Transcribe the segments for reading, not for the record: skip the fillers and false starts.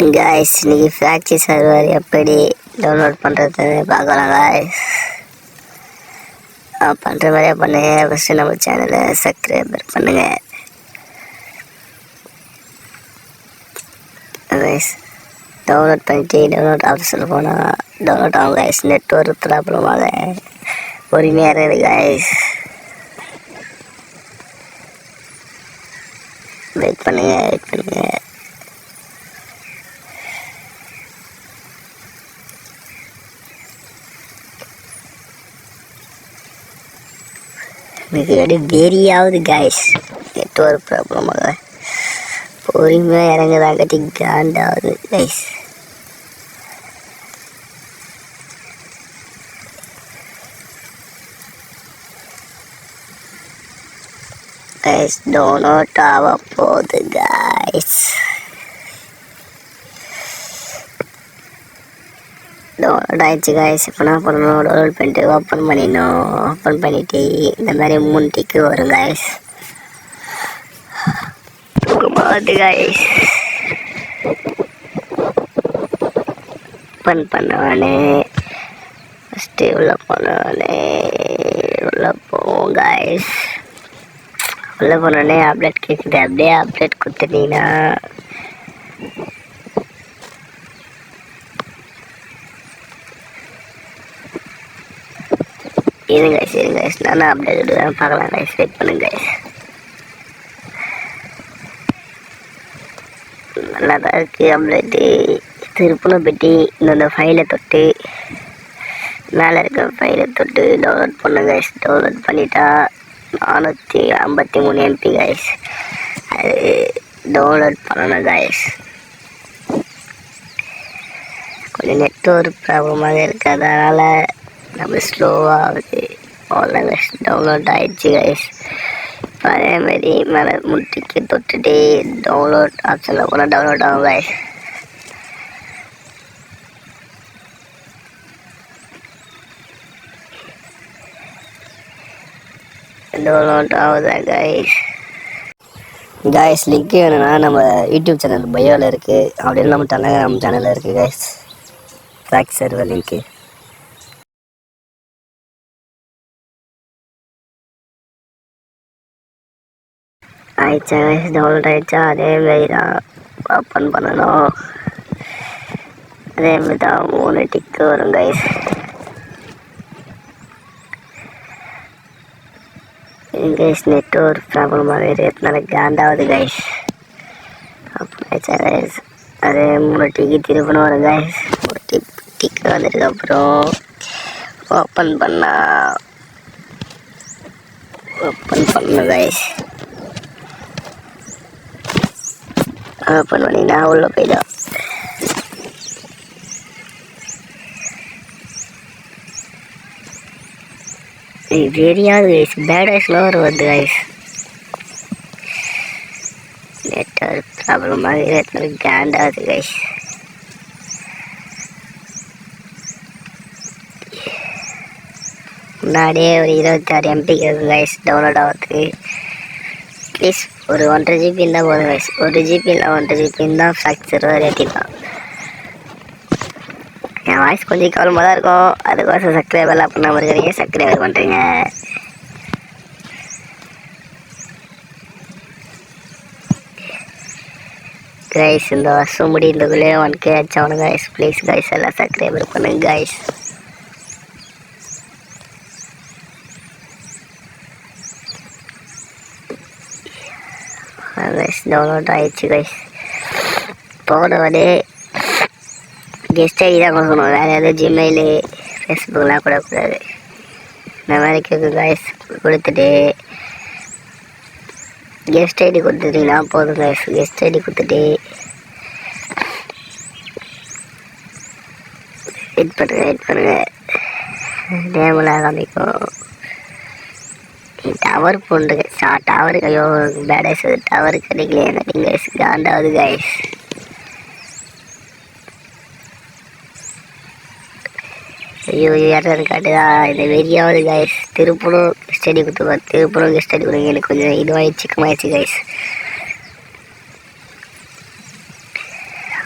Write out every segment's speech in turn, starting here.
Guys இன்னைக்கு factory server எப்படி download பண்ணுறது பார்க்கலாம் गाइस. பண்ணுற மாதிரியே பண்ணுங்க. ஃபஸ்ட்டு நம்ம சேனலை சப்ஸ்கிரைபர் பண்ணுங்க गाइस. டவுன்லோட் பண்ணிட்டு டவுன்லோட் ஆப்ஷன் போனால் டவுன்லோட் ஆகும் गाइस. நெட்வொர்க் ப்ராப்ளமாக பொறுமையாக இருக்குது गाइस. வெயிட் பண்ணுங்க. எனக்கு வெறியாவது गाइस. நெட்வொர்க் ப்ராப்ளமாக பொறுமையாக இறங்குதாங்கட்டி காண்டாவது गाइस. गाइस டவுன்லோட் ஆக போகுது गाइस. டவுன்லோட் ஆயிடுச்சு गाइस. இப்போ என்ன பண்ணணும், டவுன்லோட் பண்ணிட்டு ஓப்பன் பண்ணிடணும். ஓப்பன் பண்ணிவிட்டு இந்த மாதிரி 3 டிக்கு வரும் गाइस. போகுது गाइस. ஓப்பன் பண்ணவனே ஃபஸ்ட்டு உள்ளே போவோம் गाइस. உள்ளே போனோடனே அப்டேட் கேட்குது. அப்படியே அப்டேட் கொடுத்துட்டீங்கன்னா இருங்க गाइस. நானும் அப்டேட் விடுவேன், பார்க்கலாம் गाइस. வெயிட் பண்ணுங்க गाइस. நல்லா தான் இருக்குது அப்டேட்டு. திருப்பணும் பெட்டி இந்த ஃபைலை தொட்டு மேலே இருக்க ஃபைலை தொட்டு டவுன்லோட் பண்ணுங்க गाइस. டவுன்லோட் பண்ணிட்டா 453 MB गाइस. அது டவுன்லோட் பண்ணணும் गाइस. கொஞ்சம் நெட்வொர்க் ப்ராப்ளமாக இருக்கிறதுனால நம்ம ஸ்லோவாகுது. அவ்வளோ டவுன்லோட் ஆகிடுச்சு गाइस. இப்போ அதேமாரி மேலே முட்டிக்கு தொட்டுட்டு டவுன்லோட் ஆப்ஷனில் கூட டவுன்லோட் ஆகும் गाइस. டவுன்லோட் ஆகுதா गाइस. லிங்க் வேணும்னா நம்ம யூடியூப் சேனல் பயோவில் இருக்குது. அப்படின்னு நம்ம டெலகிராம் சேனலில் இருக்குது गाइस. ஃபேக்ட் சர்வர் லிங்க்கு ஆயிடுச்சா गाइस. டவுன்லோட் ஆகிடுச்சா. அதேமாரி தான் ஓப்பன் பண்ணணும். அதேமாரி தான் 3 டிக்கு வரும் गाइस. गाइस நெட்வொர்க் ப்ராப்ளமாக இருக்கிறதுனால காண்டாவது गाइस. ஆயிடுச்சா गाइस. அதே 3 டிக்கு திருப்பணும் வரும் गाइस. 3 டிக்கு வந்ததுக்கப்புறம் ஓப்பன் பண்ணணும் गाइस. ஓப்பன் பண்ணினா உள்ளே போயிடும். வெறியாவது गाइस. பேடாஸ்லாம் வருது गाइस. நெட்வொர்க் ப்ராப்ளமாக இருக்கிறதுனால காண்டாவது गाइस. முன்னாடியே ஒரு 26 MB இருக்குது गाइस டவுன்லோட் ஆகிறதுக்கு. ப்ளீஸ் ஒரு 1.5 GB இருந்தால் போதும் गाइस. 1 GB இல்லை 1.5 GB இருந்தால் ஃப்ராக்சர் ஏற்றிடலாம். என் வாய்ஸ் கொஞ்சம் கவலமாக தான் இருக்கும். அதுக்கோசம் சப்ஸ்கிரைபர்லாம் பண்ணாமல் இருக்கிறீங்க. சப்ஸ்கிரைபர் பண்ணுறீங்க. गाइस இந்த வருஷம் முடிந்ததுக்குள்ளே 1K ஆச்சாகணும் गाइस. ப்ளீஸ் गाइस எல்லாம் சப்ஸ்கிரைபர் பண்ணுங்க गाइस. டவுன்லோட் ஆயிடுச்சு गाइस. போனவனே கெஸ்ட் ஐடி தான் கொடுக்கணும். வேறு எதுவும் ஜிமெயிலு ஃபேஸ்புக்கெலாம் கொடுக்கக்கூடாது. இந்த மாதிரி கேட்கும் गाइस. கொடுத்துட்டு கெஸ்ட் ஐடி கொடுத்துட்டிங்கன்னா போதும் गाइस. கெஸ்ட் ஐடி கொடுத்துட்டு வெயிட் பண்ணுங்க. நேமெல்லாம் காமிக்கும். டவர் போண்டு டவருக்கு ஐயோ பேடாஸ் டவர் கிடைக்கலையே गाइस. காண்டாவது गाइस. ஐயோ யாரும் காட்டுதா. இந்த வெறியாவது गाइस. திருப்பணும் ஸ்டடி கொடுத்துருவோம். திருப்பணும் ஸ்டடி கொடுங்க. எனக்கு கொஞ்சம் இதுவாகிடுச்சு சிக்கமாகிடுச்சு गाइस.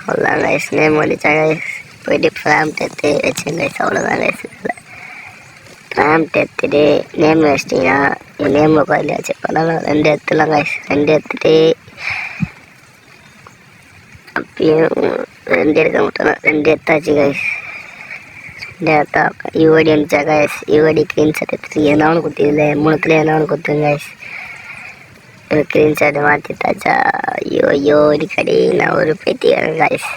அவ்வளோதான் கைஸ், நேம் வந்துச்சா கைஸ். போயிட்டு ப்ராம்ப்ட் எடுத்து வச்சுங்க கைஸ், அவ்வளோதான் கைஸ். ப்ராம்ப்ட் எடுத்துட்டு நேம் வச்சிட்டிங்கன்னா நேம் பதில் வச்சு பண்ணலாம். 2 எடுத்துலாம் கைஸ். 2 எடுத்துட்டு அப்பயும் 2 எடுக்க மாட்டோம். 2 எடுத்தாச்சு கைஸ். 2 எடுத்தா யூஐடி வந்துச்சா கைஸ். யூஐடி ஸ்க்ரீன்ஷாட் எடுத்துட்டு எதனா ஒன்று கொடுத்ததில்ல, 3த்துல எதனா ஒன்று கொடுத்துங்க கைஸ். ஸ்க்ரீன்ஷாட் மாற்றிட்டாச்சா. ஐயோ அடிக்கடி நான் ஒரு பேட்டிக்கிறேன் கைஸ்.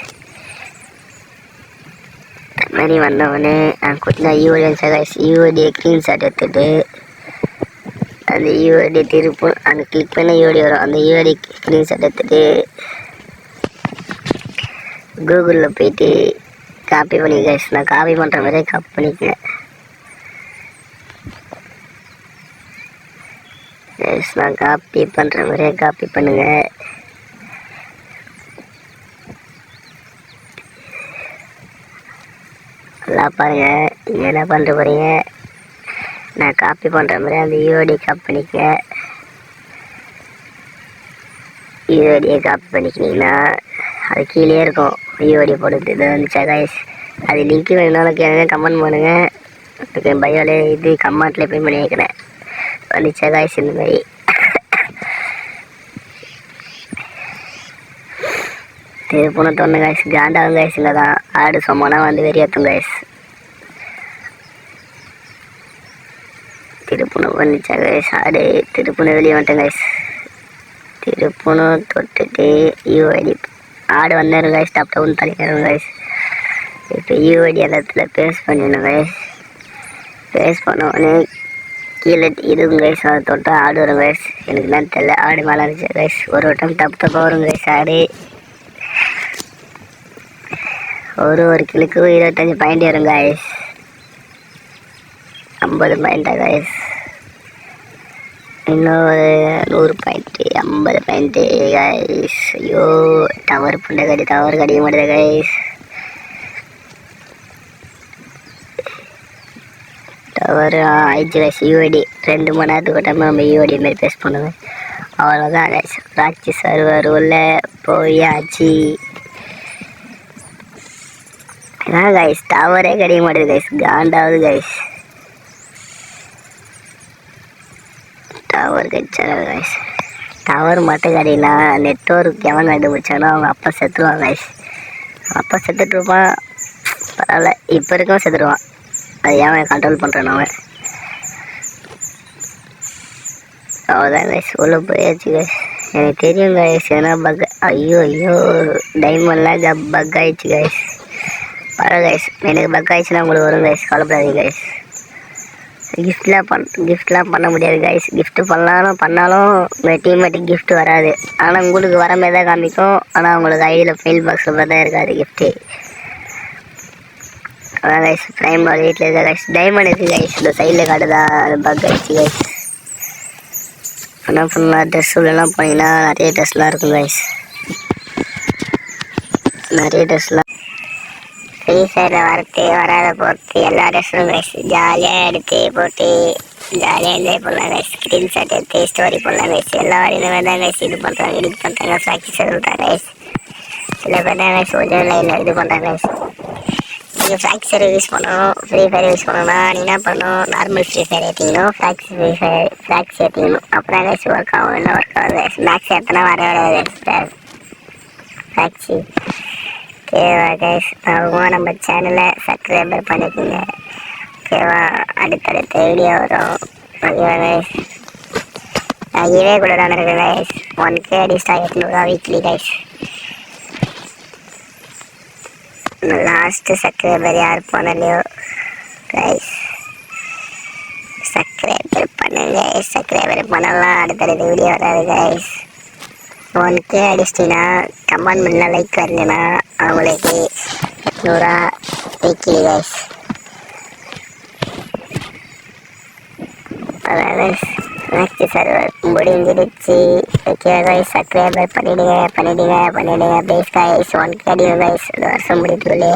அது மாதிரி வந்தவொடனே நான் கொடுத்தா யூஐடி வந்துச்சா கைஸ். யூஐடி ஸ்க்ரீன்ஷாட் எடுத்துட்டு அந்த யூஐடி திருப்பும் அந்த கிளிக் பண்ண யூஐடி வரும். அந்த யூஐடி ஸ்க்ரீன்ஷாட் எடுத்துட்டு கூகுளில் போயிட்டு காப்பி பண்ணி கைஸ். நான் காப்பி பண்ணுற மாதிரியே காப்பி பண்ணிக்கிறேன் கைஸ். நான் காப்பி பண்ணுற மாதிரியே காப்பி பண்ணுங்க. நல்லா பாருங்க, நீங்கள் என்ன பண்ணிட்டு போகிறீங்க. நான் காப்பி பண்ணுற மாதிரி அந்த யூஐடி காப்பி பண்ணிக்க. யூஐடியை காப்பி பண்ணிக்கினீங்கன்னா அது கீழே இருக்கும். யூஐடி போடுறது இது வந்துச்சா கைஸ். அது லிங்க் வேணுனாலும் கேளுங்க, கமெண்ட் பண்ணுங்க. அதுக்கு பயோலே இது கமெண்ட்லேயே போய் பண்ணி வைக்கிறேன். வந்துச்சா கைஸ் இந்த மாதிரி. திருப்பணம் தோணும் கைஸ். காண்டாகும் கைஸ். இல்லை தான் ஆடு சொம்மனா வந்து வெறியாத்தும் கைஸ். திருப்பணம் வந்துச்சா கைஸ். ஆடு திருப்பணம் வெளியே வந்துட்டேன் கைஸ். திருப்பணம் தொட்டுட்டு யூஐடி ஆடு வந்தாரு கைஸ். டவுன் தள்ளிக்கிறோம் கைஸ். இப்போ யூஐடி அந்த இடத்துல பேஸ்ட் பண்ணிடணும் கைஸ். பேஸ்ட் பண்ண உடனே கீழே இருக்கும் கைஸ். அதை தொட்டு ஆடு வரும் கைஸ். எனக்கு தான் தெரியல, ஆடு மேலே இருந்துச்சு கைஸ். ஒரு டைம் தப்பாக வரும் கைஸ். ஆடு ஒரு கிலுக்கு 25 பாயிண்ட் வரும் கைஸ். 50 பாயிண்டா கைஸ். இன்னும் ஒரு 100 பாயிண்ட்டு, 50 பாயிண்ட்டு கைஸ். ஐயோ டவர் புண்டை டவர் கடிக்க மாட்டேது கைஸ். டவர் ஆயிடுச்சு கைஸ். யூஐடி 2 மணி நேரத்துக்கு டைம் நம்ம யூஐடி மாரி பேஸ் பண்ணுவேன். அவ்வளோதான் கைஸ். ராட்சி சர்வர் உள்ள போயாச்சு. அதான் கைஸ் டவரே கிடைக்க மாட்டேது கைஸ். காண்டாவது கைஸ். டவர் கிடைச்சாரு கைஸ். டவர் மட்டும் கிடைக்கலாம். நெட்ஒர்க் எவன் கண்டுபிடிச்சானோ அவங்க அப்பா செத்துருவான் கைஸ். அப்பா செத்துட்ருப்பான், பரவாயில்ல. இப்போ இருக்கவும் செத்துடுவான். அது ஏன் கண்ட்ரோல் பண்ணுறான் அவன். அவ்வளோதான் கைஸ். உள்ள போயாச்சு கைஸ். எனக்கு தெரியும் கைஸ். ஏன்னா பக் ஐயோ டைமண்ட்லாம் பக் ஆயிடுச்சு கைஸ். பரவாயில்ல கைஸ். எனக்கு பக் ஆயிடுச்சுன்னா உங்களுக்கு வரும் கைஸ். கவலைப்படாதீங்க கைஸ். கிஃப்ட்லாம் பண்ண முடியாது கைஸ். கிஃப்ட் பண்ணாலும் உங்கள் டீம்மேட்டுக்கு கிஃப்ட் வராது. ஆனால் உங்களுக்கு வர மாதிரி தான் காமிக்கும். ஆனால் உங்களுக்கு ஐடியில் ஃபெயில் பாக்ஸில் தான் இருக்காது கிஃப்ட்டு. அதான் கைஸ். ப்ரைம் வீட்டில் இருக்கா கைஸ். டைமண்ட் இருக்குது கைஸ். இந்த சைடில் காட்டுதா, அது பக் ஆகிடுச்சு கைஸ். ஆனால் ஃபுல்லாக ட்ரெஸ் உள்ளலாம் போனீங்கன்னா நிறைய ட்ரெஸ்லாம் இருக்கும் கைஸ். நிறைய ட்ரெஸ்லாம் ஃப்ரீ ஃபயரில் வரத்து வராத போட்டு எல்லா ட்ரெஸ்ஸும் கைஸ். ஜாலியாக எடுத்து போட்டு ஜாலியாக என்ஜாய் பண்ணலாம் கைஸ். ஸ்க்ரீன்ஷாட் எடுத்து ஸ்டோரி பண்ணலாம் கைஸ். எல்லா இந்த மாதிரி தான் கைஸ் இது பண்ணுறாங்க, எடிட் பண்ணுறாங்க, ப்ராக்டிஸ் சொல்கிறாங்க கைஸ். சில பேர் தான் கைஸ் ஒரிஜினல் லைனில் இது பண்ணுறாங்க கைஸ். நீங்கள் ஃப்ராக்சர் யூஸ் பண்ணணும். ஃப்ரீ ஃபயர் யூஸ் பண்ணணும்னா நீங்கள் என்ன பண்ணணும், நார்மல் ஃப்ரீ ஃபயர் ஏற்றிக்கணும், ஃப்ராக்ஸ் ஏற்றிக்கணும். அப்புறம் கைஸ் ஒர்க் ஆகும். என்ன ஒர்க் ஆகுது கைஸ். மேக்ஸ் ஏற்றினா வர ஃப்ராக்ஸி. ஓகேவா கைஸ். அவங்க நம்ம சேனலை சப்ஸ்கிரைபர் பண்ணிக்கோங்க. ஓகேவா. அடுத்தடுத்த வீடியோ வரும். ஓகேவா கைஸ். நான் இதே கூட தான் இருக்கேன் guys. 1K அடிஸ்டா 800 weekly guys. Last subscriber யார் போனலையோ கைஸ் சப்ஸ்கிரைபர் பண்ணுங்க. சப்ஸ்கிரைபர் பண்ணலாம், அடுத்தடுத்த வீடியோ வராது கைஸ். 1K அடிச்சிட்டிங்கன்னா கமெண்ட் பண்ணல, லைக் வரலன்னா அவங்களுக்கு 800 வீக்லி கைஸ். அதாவது நெக்ஸ்ட் சர்வர் முடிஞ்சிடுச்சு. Okay guys. சப்ஸ்கிரைபர் பண்ணிடுங்க ப்ளீஸ் கைஸ். 1K அடிங்க கைஸ். இந்த வருஷம் முடித்துள்ளே